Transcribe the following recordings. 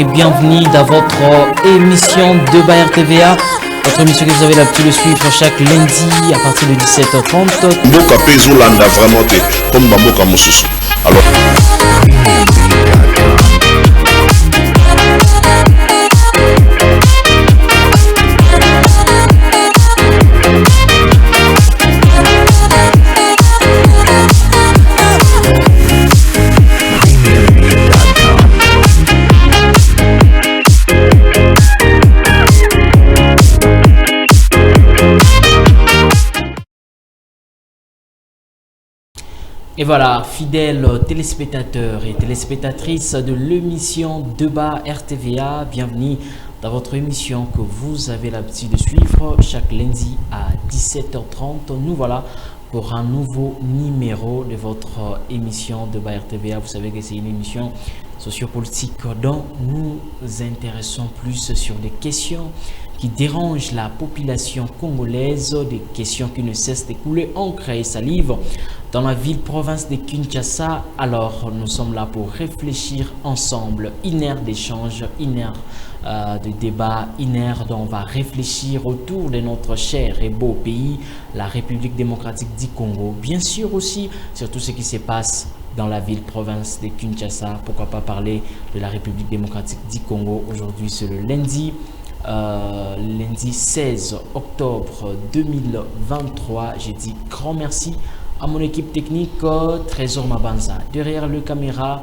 et bienvenue dans votre émission de RTVA. Votre émission que vous avez l'habitude de suivre chaque lundi à partir de 17h30. Mboka Pezolanda vraiment comme Mboka Mosusu. Alors et voilà, fidèles téléspectateurs et téléspectatrices de l'émission Débat RTVA, bienvenue dans votre émission que vous avez l'habitude de suivre chaque lundi à 17h30. Nous voilà pour un nouveau numéro de votre émission Débat RTVA. Vous savez que c'est une émission sociopolitique dont nous nous intéressons plus sur des questions qui dérangent la population congolaise, des questions qui ne cessent de couler encre et salive dans la ville-province de Kinshasa. Alors, nous sommes là pour réfléchir ensemble, une heure d'échange, une heure de débat, une heure dont on va réfléchir autour de notre cher et beau pays, la République démocratique du Congo. Bien sûr aussi sur tout ce qui se passe dans la ville-province de Kinshasa. Pourquoi pas parler de la République démocratique du Congo. Aujourd'hui, c'est le lundi 16 octobre 2023. J'ai dit grand merci à mon équipe technique, Trésor Mabanza derrière le caméra,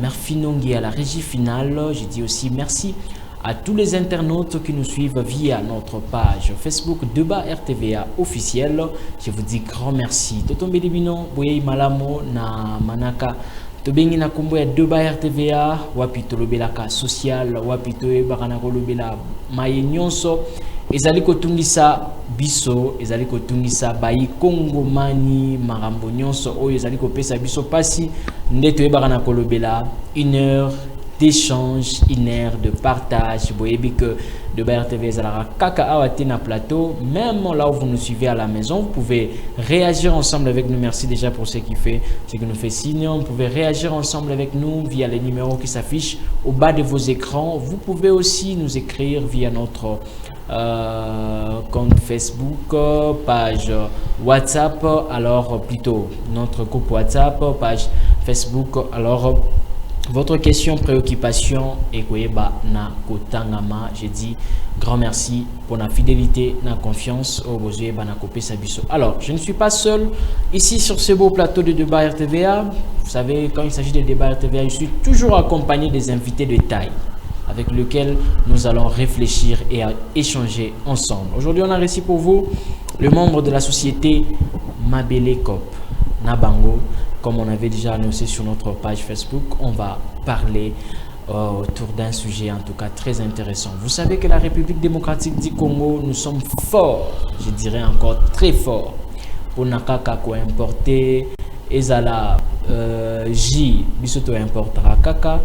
Murphy Nongi à la régie finale. J'ai dit aussi merci à tous les internautes qui nous suivent via notre page Facebook Débat RTVA officiel. Je vous dis grand merci. Totombe Dibino, Boye Malamo na Manaka. Tobengi na kombo ya Débat RTVA, wapi tolobelaka social, wapi toyebaka kolobela maye nyonso. Ezali kotungisa biso, ezali kotungisa bayi kongomani marambo nyonso oyo ezali kopesa biso pasi nde toyebaka kolobela une heure d'échange, une heure de partage. Vous voyez que Débat RTV ezalaka kaka awate na plateau. Même là où vous nous suivez à la maison, vous pouvez réagir ensemble avec nous. Merci déjà pour ce qui nous fait signe. Vous pouvez réagir ensemble avec nous via les numéros qui s'affichent au bas de vos écrans. Vous pouvez aussi nous écrire via notre compte Facebook, page WhatsApp, alors plutôt notre groupe WhatsApp, page Facebook. Alors votre question, préoccupation et koyeba na kotangama. J'ai dit grand merci pour la fidélité, la confiance au besoin na kopé sabiso. Alors, je ne suis pas seul ici sur ce beau plateau de Débat RTVA. Vous savez, quand il s'agit de Débat RTVA, je suis toujours accompagné des invités de taille avec lesquels nous allons réfléchir et échanger ensemble. Aujourd'hui, on a reçu pour vous le membre de la société Mabele Cop Nabango. Comme on avait déjà annoncé sur notre page Facebook, on va parler autour d'un sujet en tout cas très intéressant. Vous savez que la République démocratique du Congo, nous sommes forts, je dirais encore très forts, pour nakaka ko importer, ezala J, bisoto importera kaka,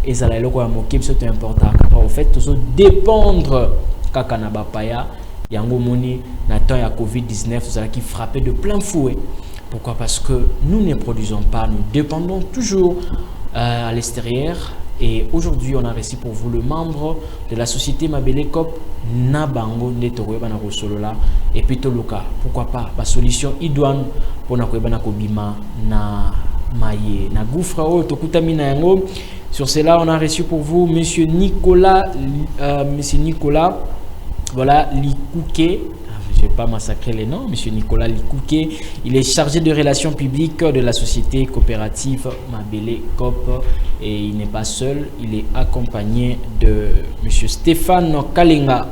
ezala eloko ya moke bisoto importera kaka. Au fait, tout dépendre kaka na bapaya, yango moni na temps ya Covid-19, ezala qui frappait de plein fouet. Pourquoi? Parce que nous ne produisons pas, nous dépendons toujours à l'extérieur. Et aujourd'hui, on a reçu pour vous le membre de la société Mabele Cop Nabango Netoroe Banako Solola et puis Toluka. Pourquoi pas? La solution idoine pour Nakoe Banako Bima na Maye na gouffre o Tokutami na yango. Sur cela, on a reçu pour vous Monsieur Nicolas, voilà, Likouké. Je ne vais pas massacrer les noms. Monsieur Nicolas Likouké, il est chargé de relations publiques de la société coopérative Mabele Cop et il n'est pas seul. Il est accompagné de Monsieur Stéphane Kalenga,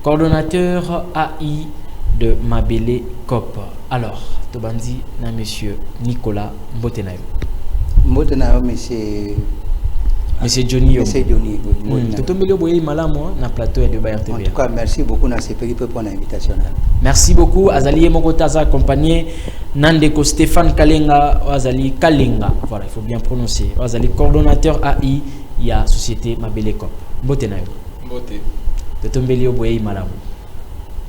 coordonnateur AI de Mabele Cop. Alors, Tobandi na Monsieur Nicolas Mbotenayo. Mbotenayo, Monsieur. Monsieur Johnny. Monsieur Johnny. Na plateau de Débat RTVA. En tout cas, merci beaucoup pour l'invitation. Merci beaucoup. Azali Mokotaza accompagné Nandeko Stéphane Kalenga, Azali Kalenga. Voilà, il faut bien prononcer. Azali coordonnateur AI, il y a société Mabele Cop. Mbote nayo. Mbote. Totombeli oboye malamu.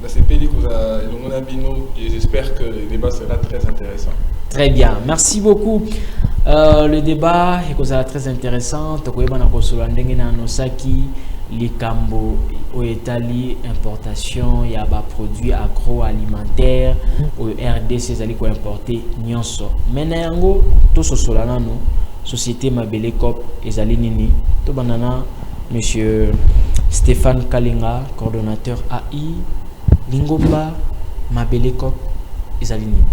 Dans ces pays et j'espère que le débat sera très intéressant. Très bien. Merci beaucoup Le débat est très intéressant. Tokoyeba na kosula ndenge na nosaki likambo au Italie importation ya ba produits agroalimentaires au RDC zali ko importer nyonso. Mena yango to sosola nano société Mabele Cop ezali nini to banana monsieur Stéphane Kalinga coordonnateur AI Lingomba Mabele Cop ezali nini.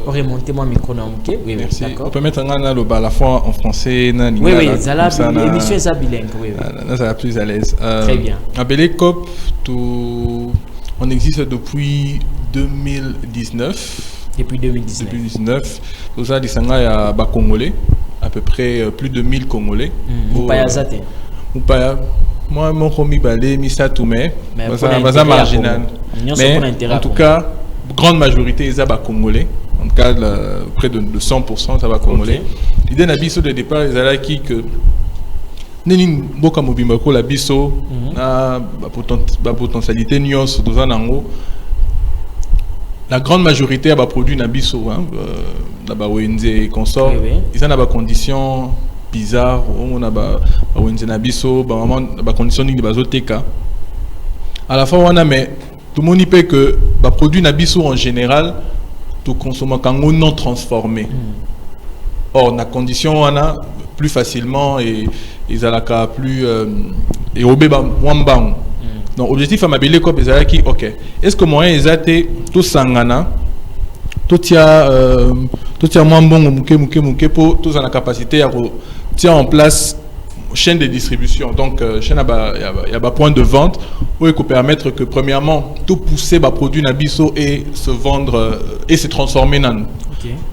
Remontez mon micro na ok. Oui, merci. D'accord. On peut mettre à la fois en français na oui, ça l'émission est bilingue. Oui, ça va plus à l'aise. Très bien. Mabele Cop, on existe depuis 2019. Depuis 2019. Depuis 2019. Tout ça, il y a des Congolais, à peu près plus de 1000 Congolais. Vous payez ça? Moi, mon commis balé, Missa Toumé, c'est marginal. Mais en tout cas, grande majorité, ils sont Congolais. En tout cas, près de 100%, ça va Congolais. L'idée de biso de départ, ils allaient qui que Nénin Boka Mobimako, la biso, la potentialité nuance dans un angle. La grande majorité a produit na biso, la ONG consort, ils ont des conditions bizarres, on a ONG na biso, des conditions de bazoteka. À la fin, on a mais tout le monde peut que les produits nabiso en général, tout consommant quand non transformé. Or, la condition on a plus facilement et ils ont plus et au bébé moins. Donc, objectif à Mabele Cop est qui ok. Est-ce que moyen ils été tout sangana, tout tient moins bon mouké pour tous en la capacité à tiens en place chaîne de distribution, donc chaîne il y a point de vente où il peut permettre que premièrement tout pousser bas produit nabiso et se vendre et se transformer nan.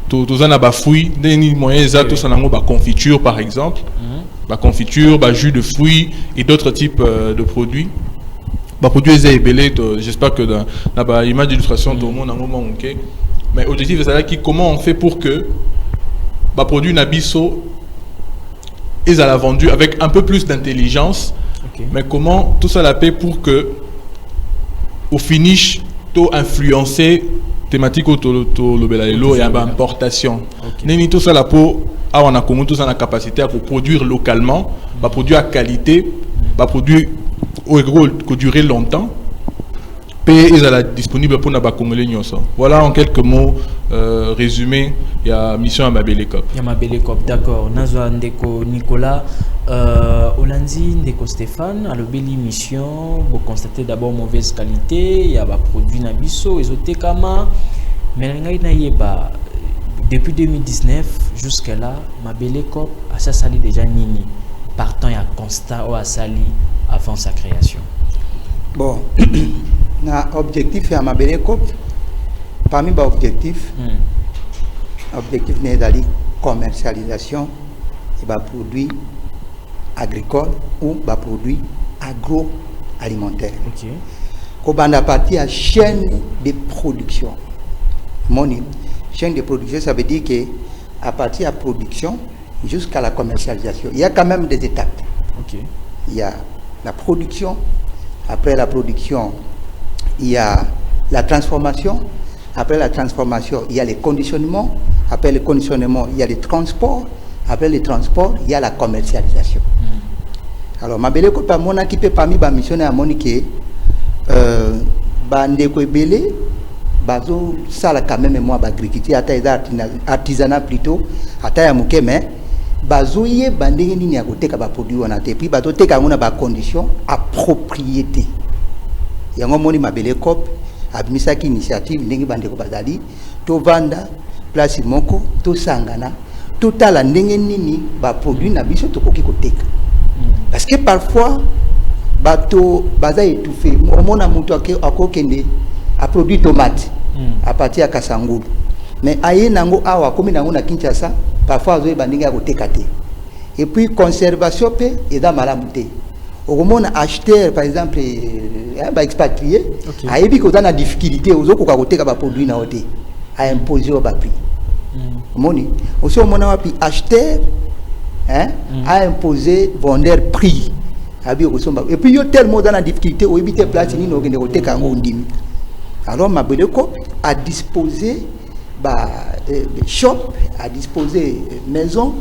Tout ça n'a pas fruits, des moyens ça tout ça n'a pas confiture par exemple, confiture, jus de fruits et d'autres types de produits. Produits belé, j'espère que dans la image d'illustration tout le monde a un moment ok. Mais objectif c'est là comment on fait pour que produit nabiso ils ont vendu avec un peu plus d'intelligence, mais comment tout ça la paix pour que au finish tout influencer thématique autour le belalo et à importation. Neni tout ça la peau on a comment tout ça la capacité à produire localement, produire à qualité, produire au que durer longtemps. Ils sont disponibles pour nos Congolais. Voilà en quelques mots résumé. Il y a mission à Mabele Cop. Il y a Mabele Cop, d'accord. Nazwa Ndeko Nicolas, Olandi Ndeko Stéphane, à l'obéli mission, vous constatez d'abord mauvaise qualité. Il y a des produits Nabiso, Ezotekama. Mais depuis 2019 jusqu'à là, Mabele Cop a ça sali déjà nini. Partant, il y a constat ou a sali avant sa création. Bon. Na objectif à Mabele Cop parmi les objectifs n'est la commercialisation de produits agricoles ou de produits agroalimentaires. Quand on a parti à chaîne de production, chaîne de production, ça veut dire que à partir de la production jusqu'à la commercialisation, il y a quand même des étapes. Il y a la production, après la production, il y a la transformation. Après la transformation, il y a les conditionnements. Après le conditionnement, il y a les transports. Après le transport, il y a la commercialisation. Alors, Mabele Cop mon équipe parmi les missionnaires à Monique, Bandeko Ebele, Bazo, ça là quand même moi, agriculture, artisanat plutôt, à Mouké, mais Bazo y est bandé ni à côté qu'à produit on a été puis Bazo te qu'à on a des conditions à propriété. Il y a un moment Mabele Cop a mis ça qui initiative ndenge bandeko bazali to vanda place moko to sangana to tala ndenge nini ba produit na biso to koki koteka parce que parfois bato baza étouffé omona mutu akokende a produit tomate à partir ya Kasangulu mais aye nango awa komi nango na Kinshasa parfois azo bandenge ya koteka te et puis conservation pe eza malamu te. Au moment acheteur par exemple expatrié a évi qu'on a une difficulté aux autres côté qui produit na hôtel à imposer au prix moni aussi au moment où acheteur a imposé vendeur prix et puis il y a tellement dans la difficulté où éviter place ni no gende côté kango ndimi alors Mabele Cop a disposé shop à disposer maison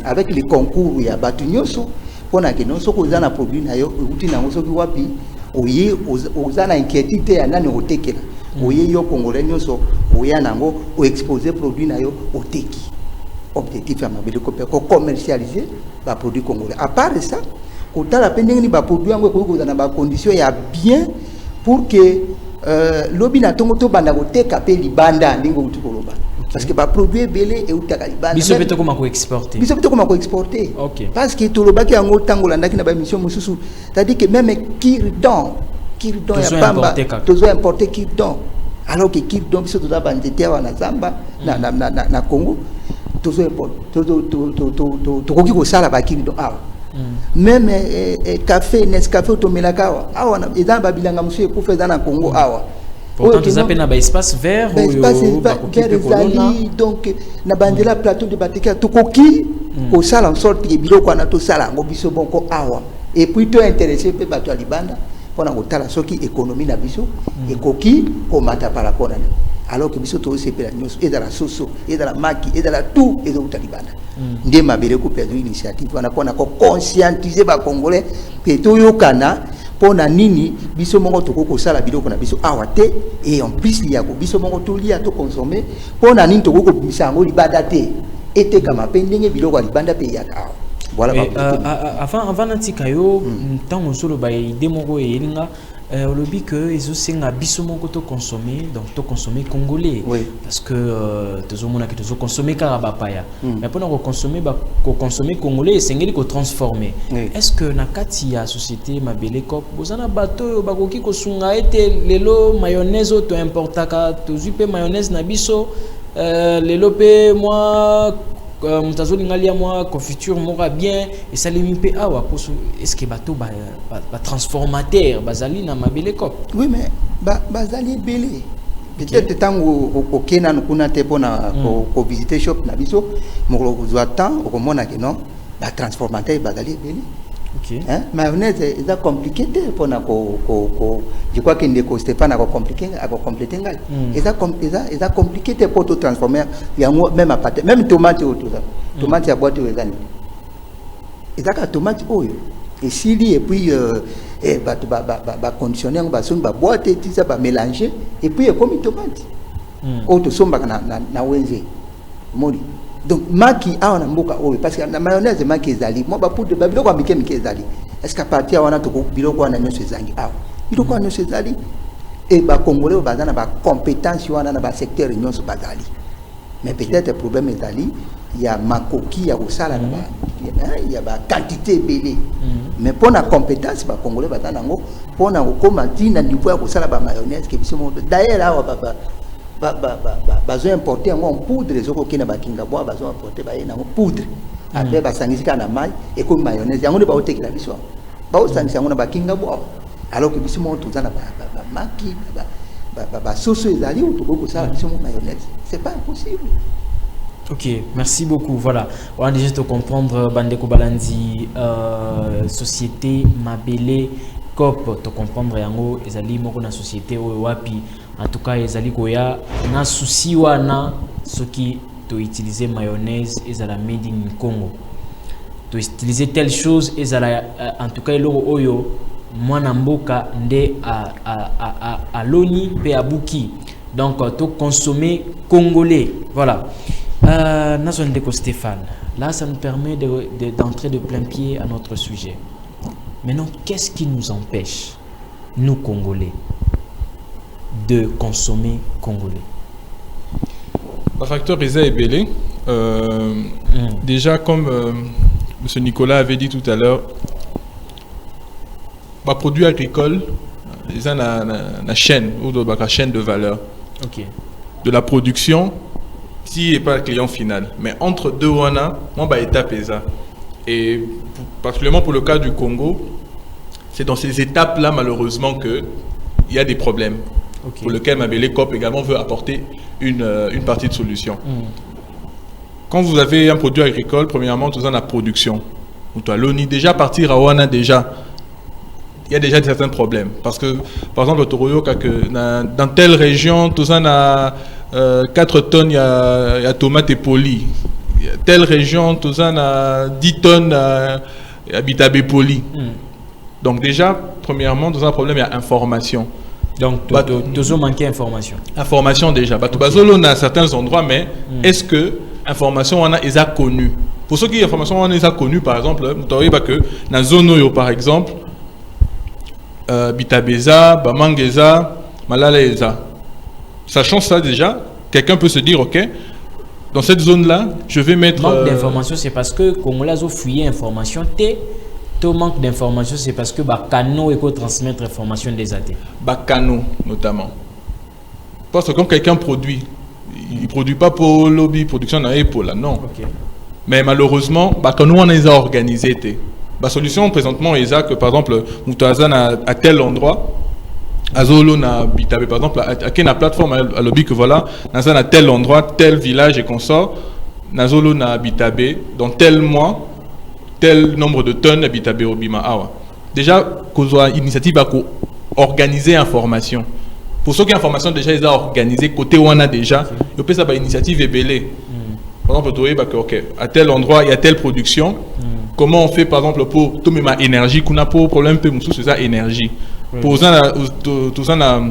avec les concours il y a batunyoso pour na que non so ko zana produit na yo uti na so ki wapi oye ozana inquiétude ya nani otekela oye yo congolais nyoso oya nango o exposer produit na yo oteki objectif ya mabele ko commercialiser ba produit congolais à part ça ko tala pendenge ni ba produit yango ko zana ba condition ya bien pour que lobi na tongo to banda ko teka pe libanda ndingo uti ko loba parce que ba produit belé et utaka libanda biso beto comment ko exporter OK parce que to loba ki yango tango landaki na ba mission mususu c'est-à-dire que même kirdon ya pamba tozo importer kirdon alors que kirdon biso to da bandete wa na Zamba na Congo tozo importer to koki ko sala ba kirdon même café Nescafé automelaka awa na eza ba bilanga musu e ko feza na Congo awa. Pourtant, tu as un espace vert ou vert donc na bandela plateau de Batika to koki au sala en sorte que biloko na to sala ngo biso bonko awa et puis to intéressé pe bato libanda pona ngotala soki économie na biso et koki ko mata para kona alors que biso to sepela nyos et dans la soso et dans la maki et dans la tout et dans libanda ndé mabele ko perdu initiative wana pona ko conscientiser ba congolais que to yokana pona nini biso mongo to ko sala biloko na biso awate et en plus il y a biso mongo to lia to consommer pona nini to ko bisango libanda te ete kama pendenge biloko libanda pe ya ka voilà. Avant natikayo ntango solo ba idée moko elinga olobi que ezosenga biso moko to consommer donc to consommer congolais parce que tozomona que tozo consommer karabapaya mais pour ko consommer congolais esengeli ko transformer est-ce que na kati ya société mabele cop bozana bato bakoki ko sunga ete lelo mayonnaise to importaka tozu pe mayonnaise na biso lelo pe moi mutazoli ngalia moi confiture mora bien et ça limite awa est-ce que bato ba transformateur bazali na mabele cop oui mais bazali belé peut-être tango okena nkuna te pona ko visiter shop na biso moko zwa temps okomona que non ba transformateur bazali belé OK mayonnaise est compliqué pona je crois que ndeko Stéphane a compliqué a compléter ngal est compliqué pour tout transformer yango même à pâte même tomate tout ça tomate ya boîte ezani ezaka tomate oyo et sili et puis ba conditionner ba son ba boîte et ça ba mélanger et puis comme tomate auto somba na wenze moni donc maki a na mboka oyo parce que na mayonnaise maki ezali mo ba poudre ba biloko amike ezali est-ce qu'à partir wana to biloko wana nyoso ezangi awa biloko wana nyoso ezali et ba congolais bazana ba compétence wana na ba secteur nyoso bazali mais peut-être problème ezali il y a makoki ya kosala na il y a ba quantité belé mais pour na compétence ba congolais bazana ngo pour na kokoma tina niveau ya kosala ba mayonnaise ke biso moto d'ailleurs awa bazo importer en poudre les autres qui na bakinga bois bazo importer ba na poudre après ba sangisa na mai et comme mayonnaise yango ne ba otekela biso ba o sangisa yango na bakinga bois alors que biso mo tozana ba maki ba soso ezali ou to ko sala biso mo mayonnaise c'est pas impossible. OK, merci beaucoup. Voilà, on a déjà te comprendre Bandeko Balandi société mabele cop to comprendre yango ezali moko na société oyo wapi en tout cas ezali koya na souci wana soki to utiliser mayonnaise ezala made in Congo to utiliser telle chose ezala en tout cas eloko oyo mwana mboka nde a loni pe abuki donc to consommer congolais voilà. Nazondeko Stéphane, là ça nous permet d'entrer de plein pied à notre sujet. Maintenant, qu'est-ce qui nous empêche, nous Congolais, de consommer congolais? Le facteur est belé. Déjà, comme M. Nicolas avait dit tout à l'heure, les produits agricoles, ils ont une chaîne, ou une chaîne de valeur. Okay. De la production, si n'est pas le client final. Mais entre deux, on a étape ça. Et particulièrement pour le cas du Congo, c'est dans ces étapes-là, malheureusement, qu'il y a des problèmes. Okay. Pour lesquels Mabele Cop également veut apporter une partie de solution. Quand vous avez un produit agricole, premièrement, tout ça, la production. L'ONI, déjà partir à Ouana, déjà, il y a déjà certains problèmes. Parce que, par exemple, au Toroyo, dans telle région, tout ça, 4 tonnes, il y a tomates et poli. Telle région, tout ça, a 10 tonnes Bitabé poli. Donc déjà, premièrement, dans un problème, il y a information. Donc, tu as manqué d'information. Information déjà. On a certains endroits, mais est-ce que information on a déjà connue? Pour ceux qui ont information on a déjà connue, par exemple, vous savez que dans la zone, par exemple, Bitabeza, Bamangeza, Malalaeza. Sachant ça déjà, quelqu'un peut se dire, ok, dans cette zone-là, je vais mettre... Manque d'information, c'est parce que Congolais ont fouillé l'information. Tout manque d'information, c'est parce que Bakano et transmettre l'information des AT. Bakano, notamment. Parce que quand quelqu'un produit, il ne produit pas pour lobby, production n'a pour là, non. Okay. Mais malheureusement, Bakano, on les a organisés. La solution présentement est que, par exemple, Moutazan à tel endroit, Azolo na Bitabé, par exemple, à quelle plateforme à lobby que voilà, Nazan à tel endroit, tel village et consort, Nazolo na Bitabé, dans tel mois, tel nombre de tonnes à Bitabé au Bima Awa. Déjà, qu'on soit initiative à organiser information. Pour ceux qui ont information déjà, ils ont organisé côté où on a déjà, il peut ça initiative est belée. Par exemple, ok, à tel endroit, il y a telle production. Comment on fait, par exemple, pour tout ma énergie, qu'on a pour problème, c'est ça, énergie. Pour ça, la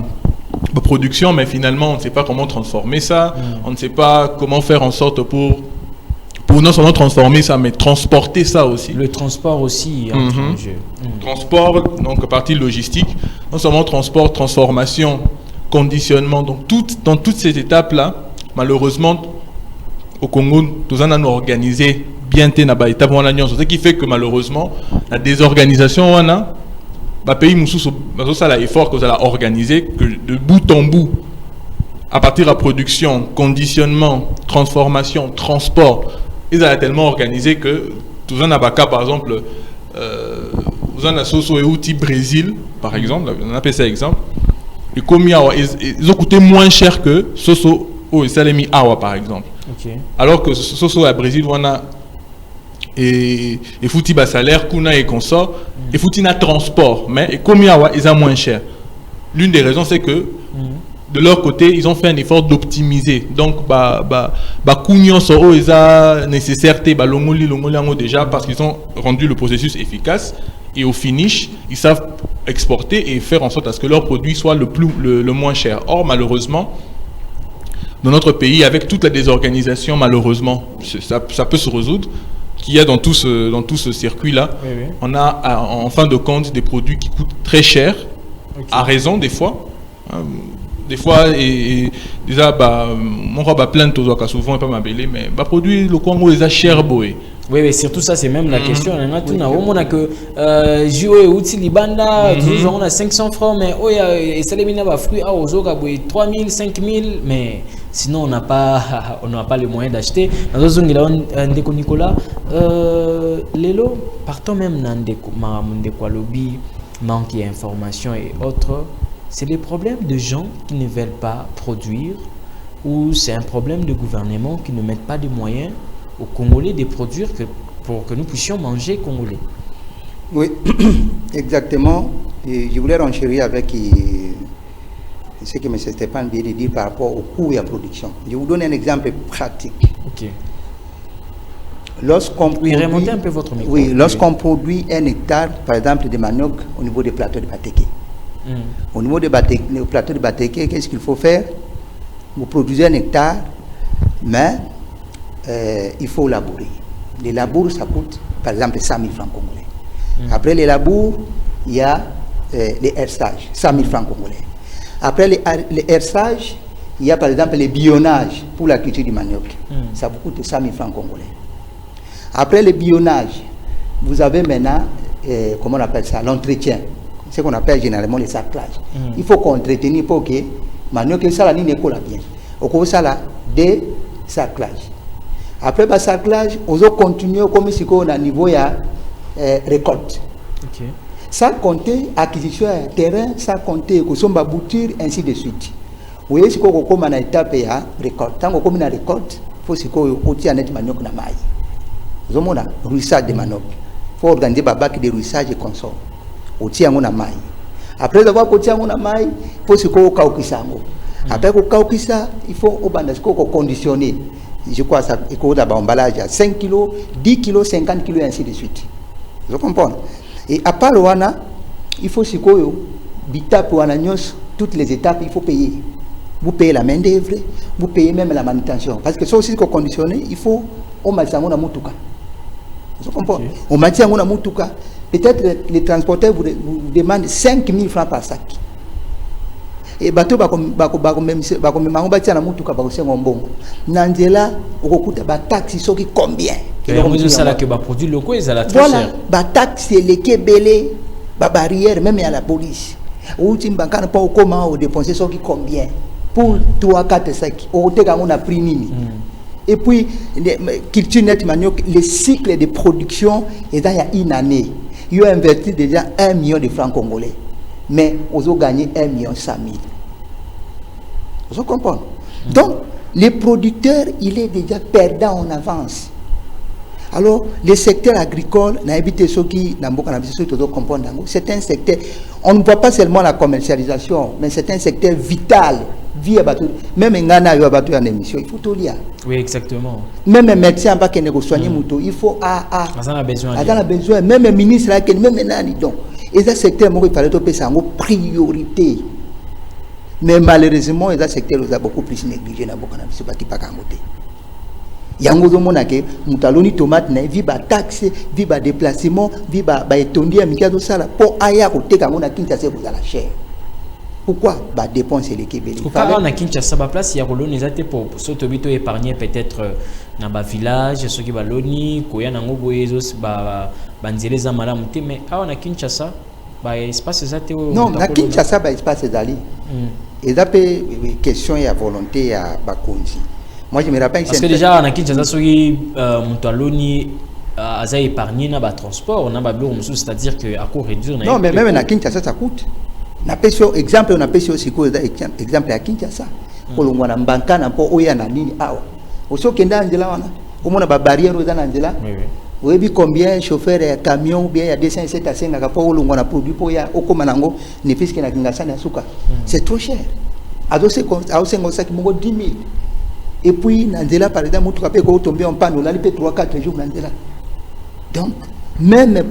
production, mais finalement, on ne sait pas comment transformer ça. On ne sait pas comment faire en sorte pour non seulement transformer ça, mais transporter ça aussi. Le transport aussi entre en jeu. Transport, donc partie logistique. Non seulement transport, transformation, conditionnement. Donc, dans toutes ces étapes-là, malheureusement, au Congo, tout ça, on a organisé bien étape ce qui fait que malheureusement, la désorganisation, on a pays moussous ça l'effort que vous allez organiser que de bout en bout à partir de la production, conditionnement, transformation, transport, ils ont tellement organisé que tout ça n'a pas cas par exemple vous en avez Soso et outils Brésil par exemple, on appelle ça exemple, et combien ils ont coûté moins cher que Soso et Salemi Awa par exemple. Okay. Alors que Soso à Brésil on a et fouti bas salaire kuna et consort et fouti na transport mais et combien ils ont moins cher. L'une des raisons c'est que de leur côté ils ont fait un effort d'optimiser donc kunyon so ils a nécessaire longoli déjà parce qu'ils ont rendu le processus efficace et au finish ils savent exporter et faire en sorte à ce que leur produit soit le moins cher. Or malheureusement dans notre pays avec toute la désorganisation malheureusement ça peut se résoudre qu'il y a dans tout ce circuit-là, on a en fin de compte des produits qui coûtent très cher, à raison des fois. Des fois, et déjà, mon roi plein de choses, souvent, pas m'abeler, mais produit le Congo est cher, boy. Oui, surtout ça, c'est même la question. On a que jouer outil libanda, on a 500 francs, mais ça les mine à fruits à aux autres, 3000, 5000, mais sinon on n'a pas les moyens d'acheter. Dans d'autres zones, il y a un déco Nicolas. Lélo, partons même dans des lobby, manque d'informations et autres. C'est des problèmes de gens qui ne veulent pas produire ou c'est un problème de gouvernement qui ne met pas de moyens aux Congolais de produire pour que nous puissions manger congolais. Oui, exactement. Et je voulais renchérir avec ce que M. Stéphane vient de dire par rapport au coût et à la production. Je vous donne un exemple pratique. Ok. Lorsqu'on remontez un peu votre micro. Oui, lorsqu'on produit un hectare, par exemple, de manioc au niveau des plateaux de Bateke. Au niveau des plateaux de Bateke, qu'est-ce qu'il faut faire? Vous produisez un hectare, mais il faut labourer. Les labours, ça coûte, par exemple, 100 000 francs congolais. Après les labours, il y a les herstages, 100 000 francs congolais. Après les herstages, il y a par exemple les bionnages pour la culture du manioc. Ça vous coûte 100 000 francs congolais. Après le bionnage, vous avez maintenant, comment on appelle ça, l'entretien. Ce qu'on appelle généralement les sarclages. Il faut qu'on entretenir pour que manioc ça la ligne école bien. Au cours ça là des sarclages. Après le sarclage, on va continuer comme si on a niveau ya récolte. Okay. Ça compter acquisition terrain, ça compter que son bouture ainsi de suite. Vous voyez si on comme à étape ya récolte. Tant qu'on comme na récolte, faut si qu'on outil net manioc na maille. Vous avez un ruissage de manioc. Faut organiser babac de ruissage et consort. Outil na maille. Après avoir côté na maille, faut si qu'on kaukisango. Après, il faut conditionner. Je crois que ça est un emballage à 5 kg, 10 kg, 50 kg et ainsi de suite. Vous comprenez? Et à part Wana, il faut toutes les étapes, il faut payer. Vous payez la main d'œuvre, vous payez même la manutention. Parce que ça aussi, qu'on conditionne, il faut au Matsangona Mutuka. Vous comprenez? Au Matsangona Mutuka, peut-être les transporteurs vous demandent 5 000 francs par sac. Et bateau même Nandela taxi soki combien que produits locaux ils la très cher. Voilà, taxi les kebele barrière même à la police. Ou timbankana pas comment au dépenser soki combien pour 3 4 sacs. Au teka on a prix nini. Et puis culture net manioc les cycles de production et dans il y a une année, ils ont investi déjà 1 million de francs congolais. Mais ils ont gagné 1,1 million. Vous comprenez? Donc, les producteurs, il est déjà perdant en avance. Alors, le secteur agricole, c'est un secteur, on ne voit pas seulement la commercialisation, mais c'est un secteur vital. Même un Ghana, en émission, il faut tout lire. Oui, exactement. Même un médecin, il faut besoin. Même un ministre, même un donc. Et ce secteur, il fallait que en priorité. Mais malheureusement, ce secteur a beaucoup plus négligé. Yango monake mutaloni tomate na viba taxe viba déplacement viba etondi ya mikado sala pour aya ko teka ngona Kinshasa pour la cher. Pourquoi ba dépense les kebeli pourquoi na Kinshasa ba place ya koloni zate pour sotobito épargner peut-être na ba village ceux qui ba loni koya nango boyezo ba banzele za malamu te mais awa na Kinshasa ba espace zate non na Kinshasa ba espace zali et d'après question ya volonté ya bakonzi. Moi je me rappelle parce que déjà en Kinshasa soki mutaloni aza épargné na ba transport na ba bureau c'est-à-dire que à court réduire non mais même na Kinshasa ça coûte na pesio exemple on a pesio aussi exemple à Kinshasa kolongwa na mbanka na po oya na nini awa osokenda njela wana omona ba barrière oza na njela oui oui combien chauffeur ya camion bien ya 207 à 5 ka po olongwa na produit po ya okoma nango ne puisque na Kinshasa na suka c'est trop cher adosé comme ça qui mongo 10 000. Et puis, Nandela, par exemple, tu peux tomber en panne, on a 3-4 jours, Nandela. Donc, même